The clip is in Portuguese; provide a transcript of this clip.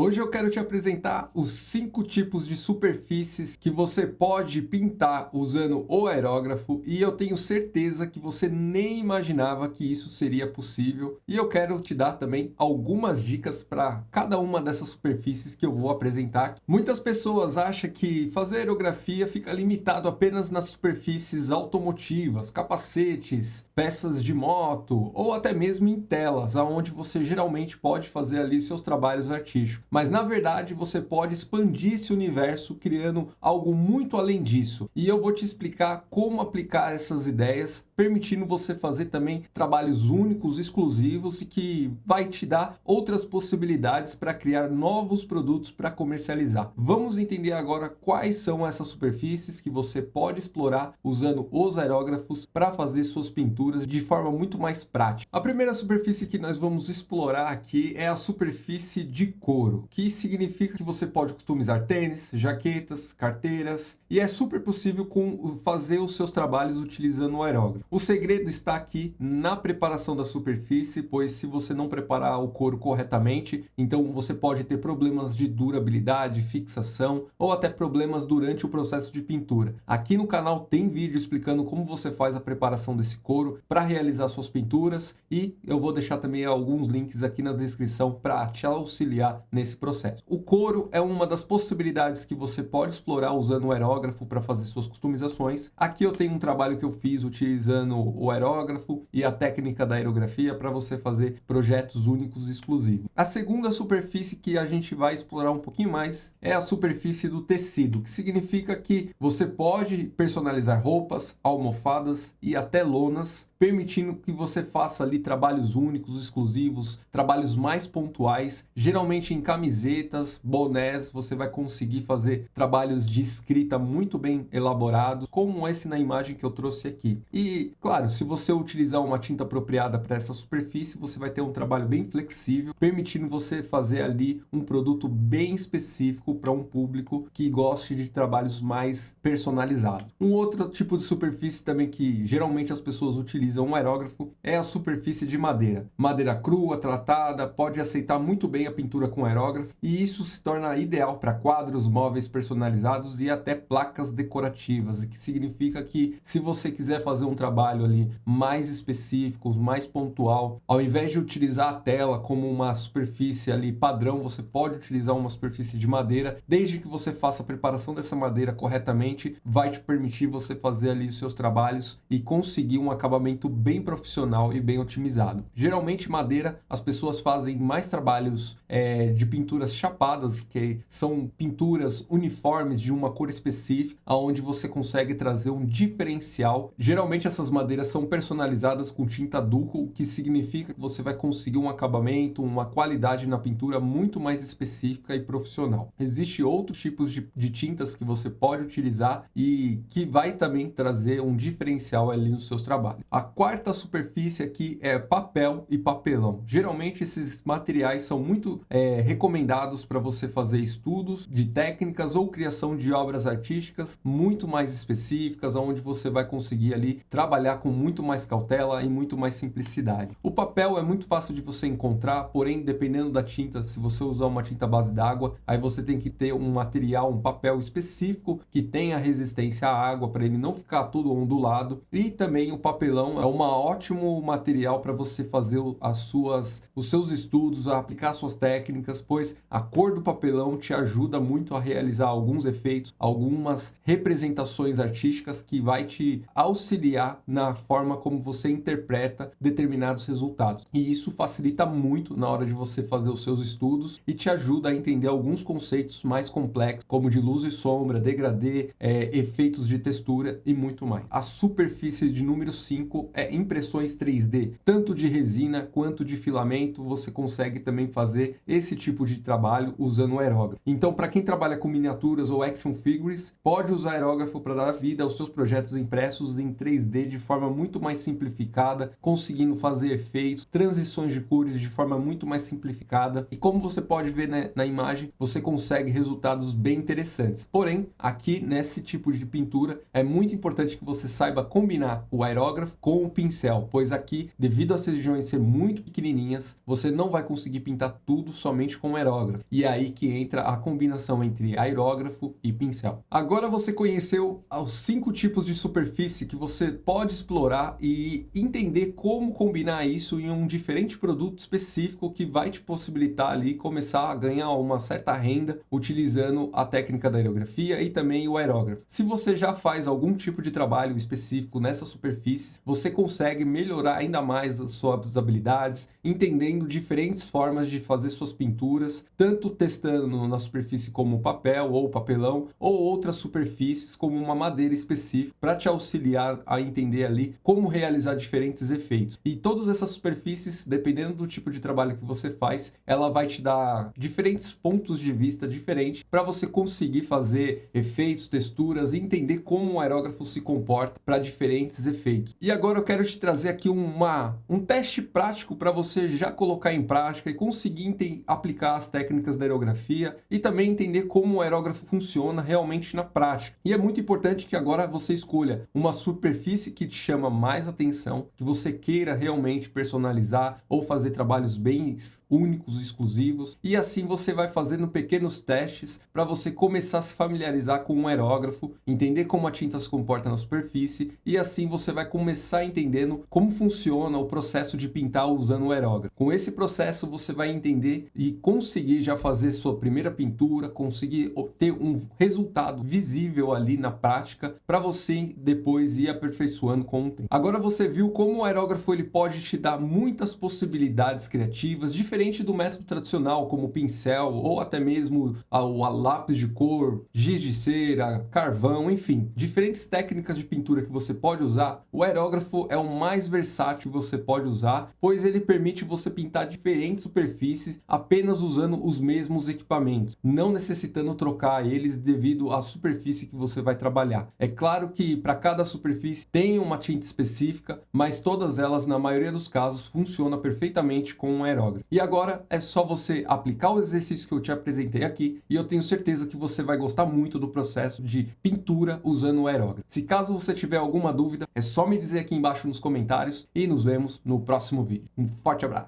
Hoje eu quero te apresentar os 5 tipos de superfícies que você pode pintar usando o aerógrafo e eu tenho certeza que você nem imaginava que isso seria possível. E eu quero te dar também algumas dicas para cada uma dessas superfícies que eu vou apresentar aqui. Muitas pessoas acham que fazer aerografia fica limitado apenas nas superfícies automotivas, capacetes, peças de moto ou até mesmo em telas, aonde você geralmente pode fazer ali seus trabalhos artísticos. Mas na verdade você pode expandir esse universo criando algo muito além disso. E eu vou te explicar como aplicar essas ideias, permitindo você fazer também trabalhos únicos, exclusivos e que vai te dar outras possibilidades para criar novos produtos para comercializar. Vamos entender agora quais são essas superfícies que você pode explorar usando os aerógrafos para fazer suas pinturas de forma muito mais prática. A primeira superfície que nós vamos explorar aqui é a superfície de couro, que significa que você pode customizar tênis, jaquetas, carteiras e é super possível fazer os seus trabalhos utilizando o aerógrafo. O segredo está aqui na preparação da superfície, pois se você não preparar o couro corretamente, então você pode ter problemas de durabilidade, fixação ou até problemas durante o processo de pintura. Aqui no canal tem vídeo explicando como você faz a preparação desse couro para realizar suas pinturas e eu vou deixar também alguns links aqui na descrição para te auxiliar nesse processo. O couro é uma das possibilidades que você pode explorar usando o aerógrafo para fazer suas customizações. Aqui eu tenho um trabalho que eu fiz utilizando o aerógrafo e a técnica da aerografia para você fazer projetos únicos e exclusivos. A segunda superfície que a gente vai explorar um pouquinho mais é a superfície do tecido, que significa que você pode personalizar roupas, almofadas e até lonas, permitindo que você faça ali trabalhos únicos, exclusivos, trabalhos mais pontuais, geralmente em camisetas, bonés, você vai conseguir fazer trabalhos de escrita muito bem elaborados, como esse na imagem que eu trouxe aqui. E, claro, se você utilizar uma tinta apropriada para essa superfície, você vai ter um trabalho bem flexível, permitindo você fazer ali um produto bem específico para um público que goste de trabalhos mais personalizados. Um outro tipo de superfície também que geralmente as pessoas utilizam um aerógrafo é a superfície de madeira. Madeira crua, tratada, pode aceitar muito bem a pintura com aerógrafo e isso se torna ideal para quadros, móveis personalizados e até placas decorativas, o que significa que se você quiser fazer um trabalho ali mais específico, mais pontual, ao invés de utilizar a tela como uma superfície ali padrão, você pode utilizar uma superfície de madeira, desde que você faça a preparação dessa madeira corretamente, vai te permitir você fazer ali os seus trabalhos e conseguir um acabamento bem profissional e bem otimizado. Geralmente madeira, as pessoas fazem mais trabalhos de pinturas chapadas, que são pinturas uniformes de uma cor específica, onde você consegue trazer um diferencial. Geralmente essas madeiras são personalizadas com tinta duco, o que significa que você vai conseguir um acabamento, uma qualidade na pintura muito mais específica e profissional. Existem outros tipos de tintas que você pode utilizar e que vai também trazer um diferencial ali nos seus trabalhos. A quarta superfície aqui é papel e papelão. Geralmente esses materiais são muito recomendados para você fazer estudos de técnicas ou criação de obras artísticas muito mais específicas, onde você vai conseguir ali trabalhar com muito mais cautela e muito mais simplicidade. O papel é muito fácil de você encontrar, porém dependendo da tinta, se você usar uma tinta à base d'água, aí você tem que ter um material, um papel específico que tenha resistência à água para ele não ficar todo ondulado. E também o papelão é um ótimo material para você fazer os seus estudos, a aplicar suas técnicas, pois a cor do papelão te ajuda muito a realizar alguns efeitos, algumas representações artísticas que vai te auxiliar na forma como você interpreta determinados resultados. E isso facilita muito na hora de você fazer os seus estudos e te ajuda a entender alguns conceitos mais complexos, como de luz e sombra, degradê, efeitos de textura e muito mais. A superfície de número 5 é impressões 3D, tanto de resina quanto de filamento, você consegue também fazer esse tipo de trabalho usando o aerógrafo. Então, para quem trabalha com miniaturas ou action figures, pode usar aerógrafo para dar vida aos seus projetos impressos em 3D de forma muito mais simplificada, conseguindo fazer efeitos, transições de cores de forma muito mais simplificada. E como você pode ver, né, na imagem, você consegue resultados bem interessantes. Porém, aqui nesse tipo de pintura é muito importante que você saiba combinar o aerógrafo com o pincel, pois aqui, devido às regiões ser muito pequenininhas, você não vai conseguir pintar tudo somente com com aerógrafo. E é aí que entra a combinação entre aerógrafo e pincel. Agora você conheceu os 5 tipos de superfície que você pode explorar e entender como combinar isso em um diferente produto específico que vai te possibilitar ali começar a ganhar uma certa renda utilizando a técnica da aerografia e também o aerógrafo. Se você já faz algum tipo de trabalho específico nessas superfícies, você consegue melhorar ainda mais as suas habilidades, entendendo diferentes formas de fazer suas pinturas, tanto testando na superfície como papel ou papelão, ou outras superfícies como uma madeira específica, para te auxiliar a entender ali como realizar diferentes efeitos. E todas essas superfícies, dependendo do tipo de trabalho que você faz, ela vai te dar diferentes pontos de vista diferentes para você conseguir fazer efeitos, texturas e entender como o aerógrafo se comporta para diferentes efeitos. E agora eu quero te trazer aqui um teste prático para você já colocar em prática e conseguir aplicar as técnicas da aerografia e também entender como o aerógrafo funciona realmente na prática. E é muito importante que agora você escolha uma superfície que te chama mais atenção, que você queira realmente personalizar ou fazer trabalhos bem únicos, exclusivos, e assim você vai fazendo pequenos testes para você começar a se familiarizar com um aerógrafo, entender como a tinta se comporta na superfície, e assim você vai começar entendendo como funciona o processo de pintar usando o aerógrafo. Com esse processo você vai entender e conseguir já fazer sua primeira pintura, conseguir ter um resultado visível ali na prática para você depois ir aperfeiçoando com o tempo. Agora você viu como o aerógrafo ele pode te dar muitas possibilidades criativas, diferente do método tradicional como o pincel ou até mesmo a lápis de cor, giz de cera, carvão, enfim, diferentes técnicas de pintura que você pode usar. O aerógrafo é o mais versátil que você pode usar, pois ele permite você pintar diferentes superfícies apenas usando os mesmos equipamentos, não necessitando trocar eles devido à superfície que você vai trabalhar. É claro que para cada superfície tem uma tinta específica, mas todas elas, na maioria dos casos, funcionam perfeitamente com um aerógrafo. E agora é só você aplicar o exercício que eu te apresentei aqui e eu tenho certeza que você vai gostar muito do processo de pintura usando o aerógrafo. Se caso você tiver alguma dúvida, é só me dizer aqui embaixo nos comentários e nos vemos no próximo vídeo. Um forte abraço!